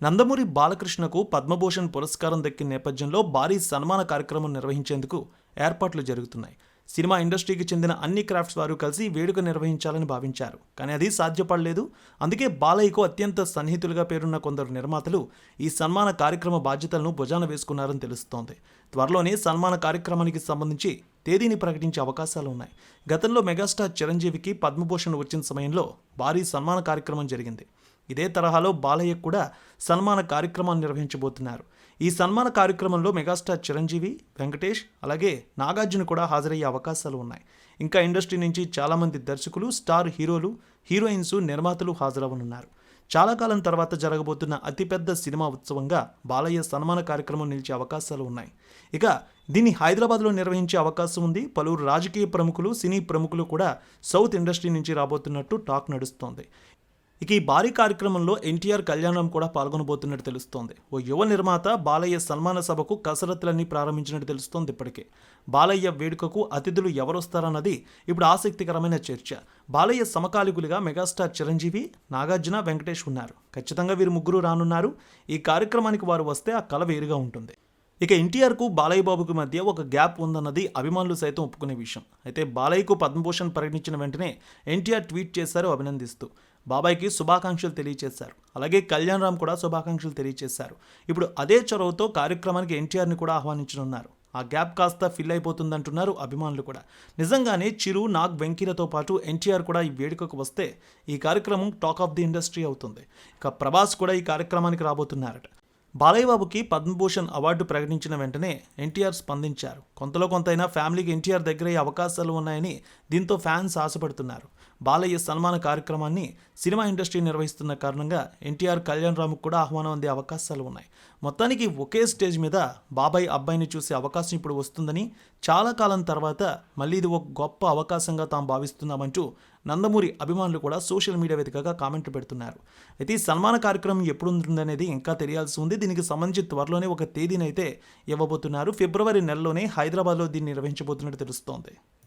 నందమూరి బాలకృష్ణకు పద్మభూషణ్ పురస్కారం దక్కిన నేపథ్యంలో భారీ సన్మాన కార్యక్రమం నిర్వహించేందుకు ఏర్పాట్లు జరుగుతున్నాయి. సినిమా ఇండస్ట్రీకి చెందిన అన్ని క్రాఫ్ట్స్ వారు కలిసి వేడుక నిర్వహించాలని భావించారు. కానీ అది సాధ్యపడలేదు. అందుకే బాలయ్యకు అత్యంత సన్నిహితులుగా పేరున్న కొందరు నిర్మాతలు ఈ సన్మాన కార్యక్రమ బాధ్యతలను భుజాన వేసుకున్నారని తెలుస్తోంది. త్వరలోనే సన్మాన కార్యక్రమానికి సంబంధించి తేదీని ప్రకటించే అవకాశాలు ఉన్నాయి. గతంలో మెగాస్టార్ చిరంజీవికి పద్మభూషణ్ వచ్చిన సమయంలో భారీ సన్మాన కార్యక్రమం జరిగింది. ఇదే తరహాలో బాలయ్య కూడా సన్మాన కార్యక్రమాన్ని నిర్వహించబోతున్నారు. ఈ సన్మాన కార్యక్రమంలో మెగాస్టార్ చిరంజీవి, వెంకటేష్ అలాగే నాగార్జున కూడా హాజరయ్యే అవకాశాలు ఉన్నాయి. ఇంకా ఇండస్ట్రీ నుంచి చాలామంది దర్శకులు, స్టార్ హీరోలు, హీరోయిన్స్, నిర్మాతలు హాజరవనున్నారు. చాలా కాలం తర్వాత జరగబోతున్న అతిపెద్ద సినిమా ఉత్సవంగా బాలయ్య సన్మాన కార్యక్రమం నిలిచే అవకాశాలు ఉన్నాయి. ఇక దీన్ని హైదరాబాద్లో నిర్వహించే అవకాశం ఉంది. పలువురు రాజకీయ ప్రముఖులు, సినీ ప్రముఖులు కూడా సౌత్ ఇండస్ట్రీ నుంచి రాబోతున్నట్టు టాక్ నడుస్తోంది. ఇక ఈ భారీ కార్యక్రమంలో ఎన్టీఆర్, కళ్యాణరామ్ కూడా పాల్గొనబోతున్నట్టు తెలుస్తోంది. ఓ యువ నిర్మాత బాలయ్య సన్మాన సభకు కసరత్తులన్నీ ప్రారంభించినట్టు తెలుస్తోంది. ఇప్పటికే బాలయ్య వేడుకకు అతిథులు ఎవరొస్తారన్నది ఇప్పుడు ఆసక్తికరమైన చర్చ. బాలయ్య సమకాలికులుగా మెగాస్టార్ చిరంజీవి, నాగార్జున, వెంకటేష్ ఉన్నారు. ఖచ్చితంగా వీరు ముగ్గురు రానున్నారు. ఈ కార్యక్రమానికి వారు వస్తే ఆ కల వేరుగా ఉంటుంది. ఇక ఎన్టీఆర్కు బాలయ్య బాబుకి మధ్య ఒక గ్యాప్ ఉందన్నది అభిమానులు సైతం ఒప్పుకునే విషయం. అయితే బాలయ్యకు పద్మభూషణ్ ప్రకటించిన వెంటనే ఎన్టీఆర్ ట్వీట్ చేశారు అభినందిస్తూ. బాబాయ్కి శుభాకాంక్షలు తెలియజేశారు. అలాగే కళ్యాణరామ్ కూడా శుభాకాంక్షలు తెలియజేశారు. ఇప్పుడు అదే చొరవతో కార్యక్రమానికి ఎన్టీఆర్ని కూడా ఆహ్వానించనున్నారు. ఆ గ్యాప్ కాస్త ఫిల్ అయిపోతుందంటున్నారు అభిమానులు కూడా. నిజంగానే చిరు, నాగ్, వెంకీలతో పాటు ఎన్టీఆర్ కూడా ఈ వేడుకకు వస్తే ఈ కార్యక్రమం టాక్ ఆఫ్ ది ఇండస్ట్రీ అవుతుంది. ఇక ప్రభాస్ కూడా ఈ కార్యక్రమానికి రాబోతున్నారట. బాలయ్య బాబుకి పద్మభూషణ్ అవార్డు ప్రకటించిన వెంటనే ఎన్టీఆర్ స్పందించారు. కొంతలో కొంతైనా ఫ్యామిలీకి ఎన్టీఆర్ దగ్గరయ్యే అవకాశాలు ఉన్నాయని దీంతో ఫ్యాన్స్ ఆశపడుతున్నారు. బాలయ్య సన్మాన కార్యక్రమాన్ని సినిమా ఇండస్ట్రీ నిర్వహిస్తున్న కారణంగా ఎన్టీఆర్, కళ్యాణరామ్కు కూడా ఆహ్వానం అందే అవకాశాలు ఉన్నాయి. మొత్తానికి ఒకే స్టేజ్ మీద బాబాయ్ అబ్బాయిని చూసే అవకాశం ఇప్పుడు వస్తుందని, చాలా కాలం తర్వాత మళ్ళీ ఇది ఒక గొప్ప అవకాశంగా తాము భావిస్తున్నామంటూ నందమూరి అభిమానులు కూడా సోషల్ మీడియా వేదికగా కామెంట్లు పెడుతున్నారు. అయితే ఈ సన్మాన కార్యక్రమం ఎప్పుడు ఉంటుందనేది ఇంకా తెలియాల్సి ఉంది. దీనికి సంబంధించి త్వరలోనే ఒక తేదీనైతే ఇవ్వబోతున్నారు. ఫిబ్రవరి నెలలోనే హైదరాబాద్లో దీన్ని నిర్వహించబోతున్నట్టు తెలుస్తోంది.